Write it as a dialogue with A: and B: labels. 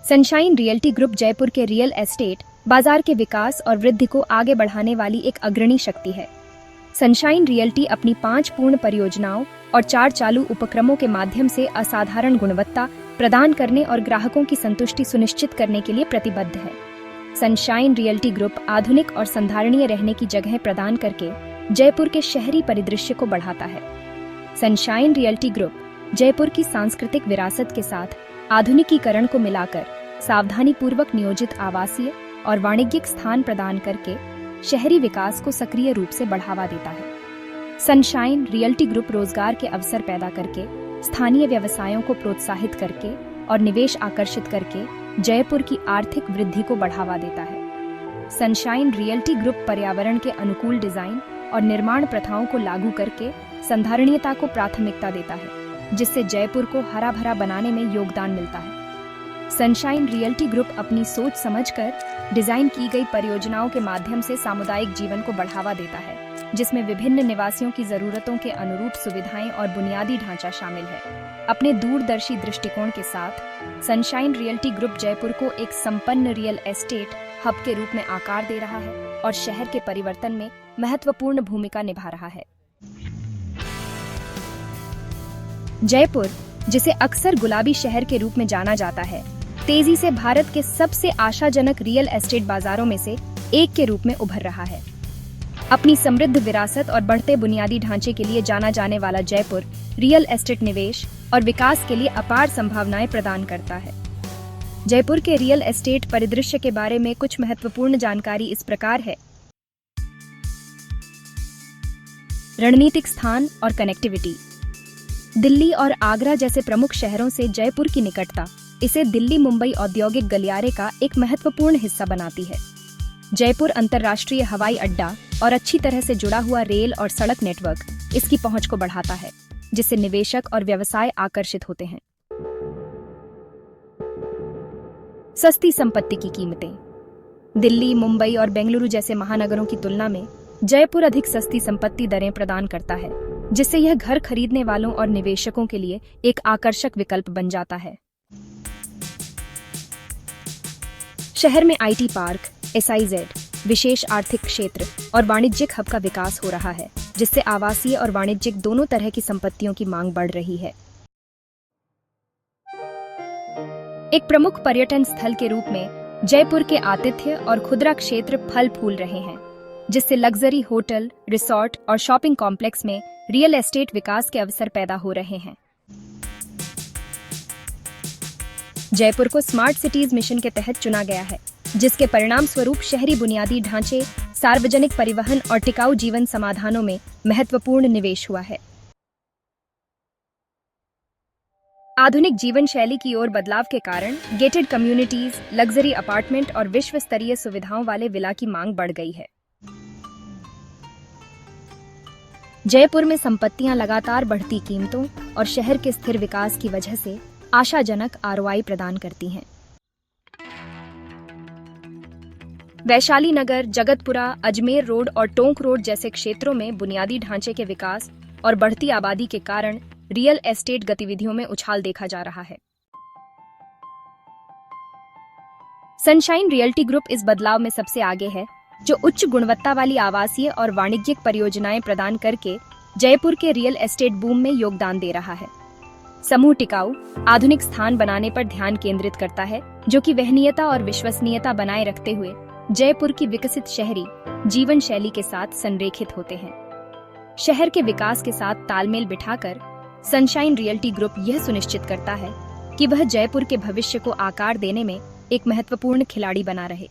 A: Sunshine realty group Jaipur के real estate बाजार के विकास और वृद्धि को आगे बढ़ाने वाली एक अग्रणी शक्ति है। सनशाइन रियल्टी अपनी 5 पूर्ण परियोजनाओं और 4 चालू उपक्रमों के माध्यम से असाधारण गुणवत्ता प्रदान करने और ग्राहकों की संतुष्टि सुनिश्चित करने के लिए प्रतिबद्ध है। सनशाइन रियल्टी ग्रुप आधुनिक और संधारणीय रहने की जगह प्रदान करके जयपुर के शहरी परिदृश्य को बढ़ाता है। सनशाइन रियल्टी ग्रुप जयपुर की सांस्कृतिक विरासत के साथ आधुनिकीकरण को मिलाकर सावधानीपूर्वक नियोजित आवासीय और वाणिज्यिक स्थान प्रदान करके शहरी विकास को सक्रिय रूप से बढ़ावा देता है। सनशाइन रियल्टी ग्रुप रोजगार के अवसर पैदा करके, स्थानीय व्यवसायों को प्रोत्साहित करके और निवेश आकर्षित करके जयपुर की आर्थिक वृद्धि को बढ़ावा देता है। सनशाइन रियल्टी ग्रुप पर्यावरण के अनुकूल डिजाइन और निर्माण प्रथाओं को लागू करके संधारणीयता को प्राथमिकता देता है, जिससे जयपुर को हरा भरा बनाने में योगदान मिलता है। सनशाइन रियल्टी ग्रुप अपनी सोच समझकर डिजाइन की गई परियोजनाओं के माध्यम से सामुदायिक जीवन को बढ़ावा देता है, जिसमें विभिन्न निवासियों की जरूरतों के अनुरूप सुविधाएं और बुनियादी ढांचा शामिल है। अपने दूरदर्शी दृष्टिकोण के साथ सनशाइन रियल्टी ग्रुप जयपुर को एक संपन्न रियल एस्टेट हब के रूप में आकार दे रहा है और शहर के परिवर्तन में महत्वपूर्ण भूमिका निभा रहा है। जयपुर, जिसे अक्सर गुलाबी शहर के रूप में जाना जाता है, तेजी से भारत के सबसे आशाजनक रियल एस्टेट बाजारों में से एक के रूप में उभर रहा है। अपनी समृद्ध विरासत और बढ़ते बुनियादी ढांचे के लिए जाना जाने वाला जयपुर रियल एस्टेट निवेश और विकास के लिए अपार संभावनाएं प्रदान करता है। जयपुर के रियल एस्टेट परिदृश्य के बारे में कुछ महत्वपूर्ण जानकारी इस प्रकार है। रणनीतिक स्थान और कनेक्टिविटी। दिल्ली और आगरा जैसे प्रमुख शहरों से जयपुर की निकटता इसे दिल्ली मुंबई औद्योगिक गलियारे का एक महत्वपूर्ण हिस्सा बनाती है। जयपुर अंतर्राष्ट्रीय हवाई अड्डा और अच्छी तरह से जुड़ा हुआ रेल और सड़क नेटवर्क इसकी पहुंच को बढ़ाता है, जिससे निवेशक और व्यवसाय आकर्षित होते हैं। सस्ती संपत्ति की कीमतें। दिल्ली, मुंबई और बेंगलुरु जैसे महानगरों की तुलना में जयपुर अधिक सस्ती संपत्ति दरें प्रदान करता है, जिससे यह घर खरीदने वालों और निवेशकों के लिए एक आकर्षक विकल्प बन जाता है। शहर में आईटी पार्क, एसआईजेड, विशेष आर्थिक क्षेत्र और वाणिज्यिक हब का विकास हो रहा है, जिससे आवासीय और वाणिज्यिक दोनों तरह की संपत्तियों की मांग बढ़ रही है। एक प्रमुख पर्यटन स्थल के रूप में जयपुर के आतिथ्य और खुदरा क्षेत्र फल फूल रहे हैं, जिससे लग्जरी होटल, रिसोर्ट और शॉपिंग कॉम्प्लेक्स में रियल एस्टेट विकास के अवसर पैदा हो रहे हैं। जयपुर को स्मार्ट सिटीज मिशन के तहत चुना गया है, जिसके परिणाम स्वरूप शहरी बुनियादी ढांचे, सार्वजनिक परिवहन और टिकाऊ जीवन समाधानों में महत्वपूर्ण निवेश हुआ है। आधुनिक जीवन शैली की ओर बदलाव के कारण गेटेड कम्युनिटीज, लग्जरी अपार्टमेंट और विश्व स्तरीय सुविधाओं वाले विला की मांग बढ़ गई है। जयपुर में संपत्तियां लगातार बढ़ती कीमतों और शहर के स्थिर विकास की वजह से आशाजनक आरओआई प्रदान करती हैं। वैशाली नगर, जगतपुरा, अजमेर रोड और टोंक रोड जैसे क्षेत्रों में बुनियादी ढांचे के विकास और बढ़ती आबादी के कारण रियल एस्टेट गतिविधियों में उछाल देखा जा रहा है। सनशाइन रियल्टी ग्रुप इस बदलाव में सबसे आगे है, जो उच्च गुणवत्ता वाली आवासीय और वाणिज्यिक परियोजनाएं प्रदान करके जयपुर के रियल एस्टेट बूम में योगदान दे रहा है। समूह टिकाऊ, आधुनिक स्थान बनाने पर ध्यान केंद्रित करता है, जो कि वहनीयता और विश्वसनीयता बनाए रखते हुए जयपुर की विकसित शहरी जीवन शैली के साथ संरेखित होते हैं। शहर के विकास के साथ तालमेल बिठाकर सनशाइन रियल्टी ग्रुप यह सुनिश्चित करता है कि वह जयपुर के भविष्य को आकार देने में एक महत्वपूर्ण खिलाड़ी बना रहे।